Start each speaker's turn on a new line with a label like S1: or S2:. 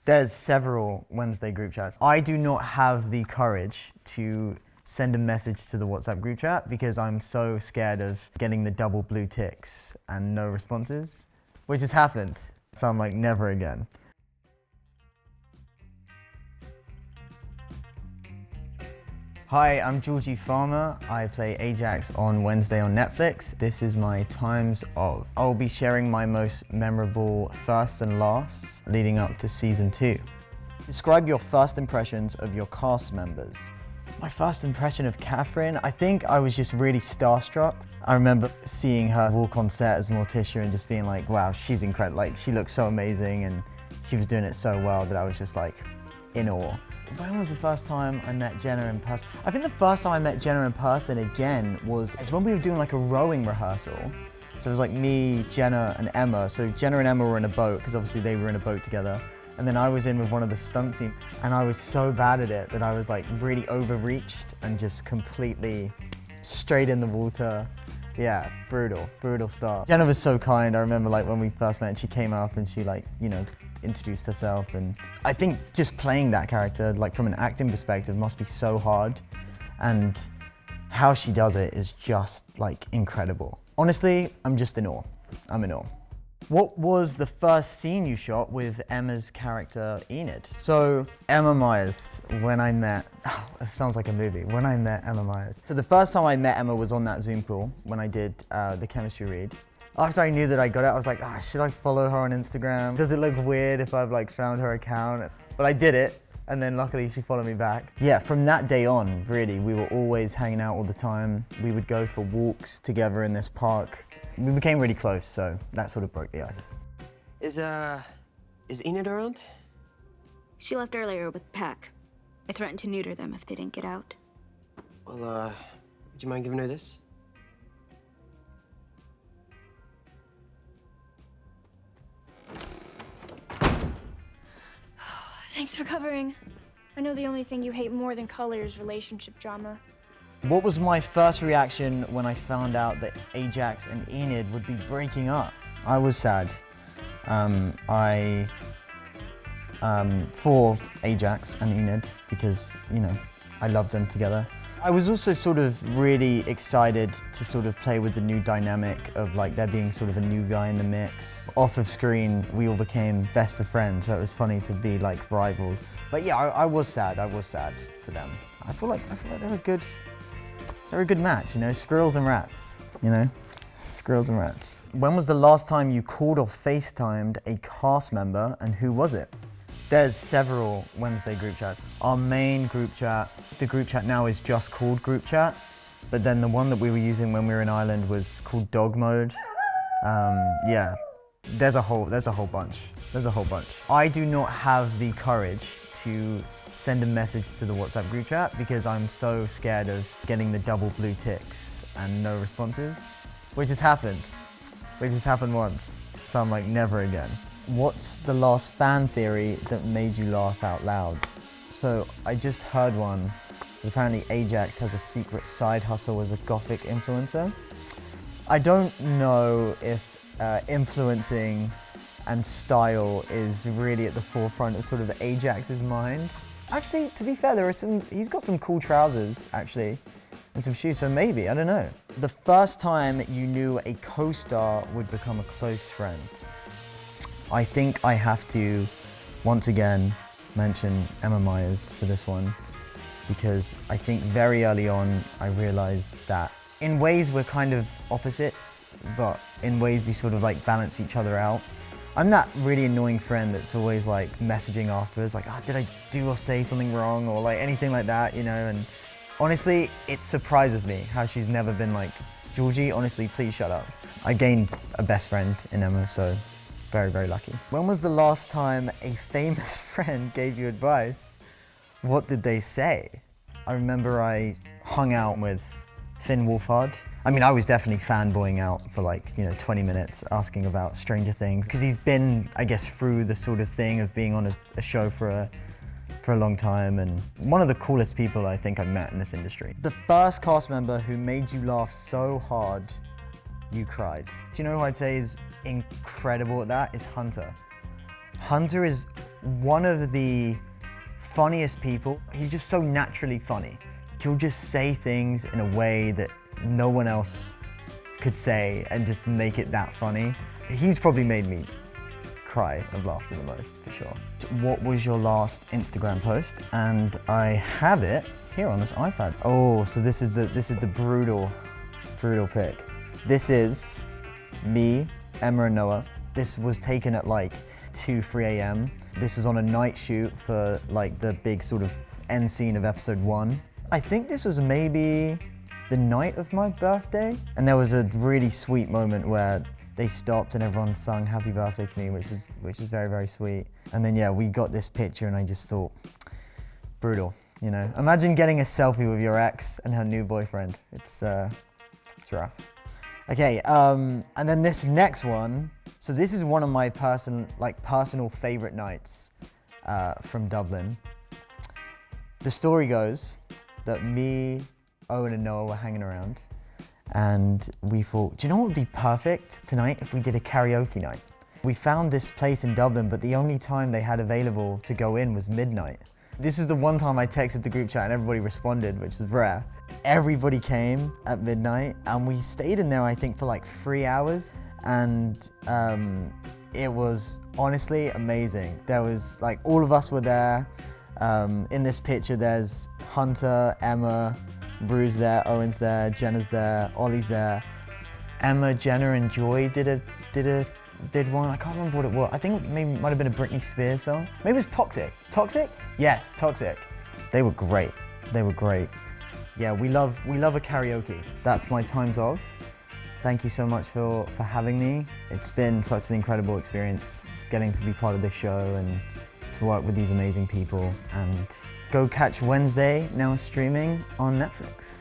S1: There's several Wednesday group chats. I do not have the courage to send a message to the WhatsApp group chat because I'm so scared of getting the double blue ticks and no responses, which has happened. So I'm like, never again. Hi, I'm Georgie Farmer. I play Ajax on Wednesday on Netflix. This is my Times of. I'll be sharing my most memorable first and lasts leading up to season 2. Describe your first impressions of your cast members. My first impression of Catherine, I think I was just really starstruck. I remember seeing her walk on set as Morticia and just being like, wow, she's incredible. Like, she looks so amazing and she was doing it so well that I was just like in awe. When was the first time I met Jenna in person? I think the first time I met Jenna in person again was when we were doing like a rowing rehearsal. So it was like me, Jenna and Emma. So Jenna and Emma were in a boat because obviously they were in a boat together. And then I was in with one of the stunt team and I was so bad at it that I was like really overreached and just completely straight in the water. Yeah, brutal start. Jenna was so kind. I remember like when we first met, she came up and she like, you know, introduced herself, and I think just playing that character, like from an acting perspective, must be so hard, and how she does it is just like incredible. Honestly, I'm just in awe. I'm in awe. What was the first scene you shot with Emma's character, Enid? So, Emma Myers, when I met, it sounds like a movie, when I met Emma Myers. So the first time I met Emma was on that Zoom call when I did the chemistry read. After I knew that I got it, I was like, should I follow her on Instagram? Does it look weird if I've like found her account? But I did it, and then luckily she followed me back. Yeah, from that day on, really, we were always hanging out all the time. We would go for walks together in this park. We became really close, so that sort of broke the ice.
S2: Is Enid around?
S3: She left earlier with the pack. I threatened to neuter them if they didn't get out.
S2: Well, would you mind giving her this?
S4: Thanks for covering. I know the only thing you hate more than color is relationship drama.
S1: What was my first reaction when I found out that Ajax and Enid would be breaking up? I was sad. For Ajax and Enid, because, you know, I love them together. I was also sort of really excited to sort of play with the new dynamic of like there being sort of a new guy in the mix. Off of screen, we all became best of friends, so it was funny to be like rivals. But yeah, I was sad for them. I feel like they're a good match, you know, squirrels and rats, you know, squirrels and rats. When was the last time you called or FaceTimed a cast member, and who was it? There's several Wednesday group chats. Our main group chat, the group chat now is just called group chat, but then the one that we were using when we were in Ireland was called dog mode. Yeah, there's a whole bunch. I do not have the courage to send a message to the WhatsApp group chat because I'm so scared of getting the double blue ticks and no responses, which has happened once. So I'm like, never again. What's the last fan theory that made you laugh out loud? So I just heard one. Apparently Ajax has a secret side hustle as a gothic influencer. I don't know if influencing and style is really at the forefront of sort of Ajax's mind. Actually, to be fair, he's got some cool trousers, actually, and some shoes, so maybe, I don't know. The first time you knew a co-star would become a close friend. I think I have to, once again, mention Emma Myers for this one, because I think very early on, I realized that in ways we're kind of opposites, but in ways we sort of like balance each other out. I'm that really annoying friend that's always like messaging afterwards, like, did I do or say something wrong, or like anything like that, you know, and honestly, it surprises me how she's never been like, Georgie, honestly, please shut up. I gained a best friend in Emma, so very, very lucky. When was the last time a famous friend gave you advice? What did they say? I remember I hung out with Finn Wolfhard. I mean, I was definitely fanboying out for like, 20 minutes asking about Stranger Things, because he's been, I guess, through the sort of thing of being on a show for a long time, and one of the coolest people I think I've met in this industry. The first cast member who made you laugh so hard you cried. Do you know who I'd say is incredible at that? Is Hunter. Hunter is one of the funniest people. He's just so naturally funny. He'll just say things in a way that no one else could say and just make it that funny. He's probably made me cry of laughter the most, for sure. What was your last Instagram post? And I have it here on this iPad. Oh, so this is the brutal pic. This is me, Emma and Noah. This was taken at like 3 a.m. This was on a night shoot for like the big sort of end scene of episode 1. I think this was maybe the night of my birthday. And there was a really sweet moment where they stopped and everyone sung happy birthday to me, which is very, very sweet. And then yeah, we got this picture and I just thought, brutal, you know? Imagine getting a selfie with your ex and her new boyfriend. It's rough. Okay, and then this next one, so this is one of my personal favorite nights from Dublin. The story goes that me, Owen and Noah were hanging around and we thought, do you know what would be perfect tonight if we did a karaoke night? We found this place in Dublin, but the only time they had available to go in was midnight. This is the one time I texted the group chat and everybody responded, which was rare. Everybody came at midnight and we stayed in there, I think, for like 3 hours. And it was honestly amazing. There was like, all of us were there. In this picture, there's Hunter, Emma, Rue's there, Owen's there, Jenna's there, Ollie's there. Emma, Jenna, and Joy did one. I can't remember what it was. I think maybe it might have been a Britney Spears song. Maybe it was Toxic. Toxic? Yes, Toxic. They were great. They were great. Yeah, we love a karaoke. That's my times off. Thank you so much for having me. It's been such an incredible experience getting to be part of this show and to work with these amazing people. And go catch Wednesday, now streaming on Netflix.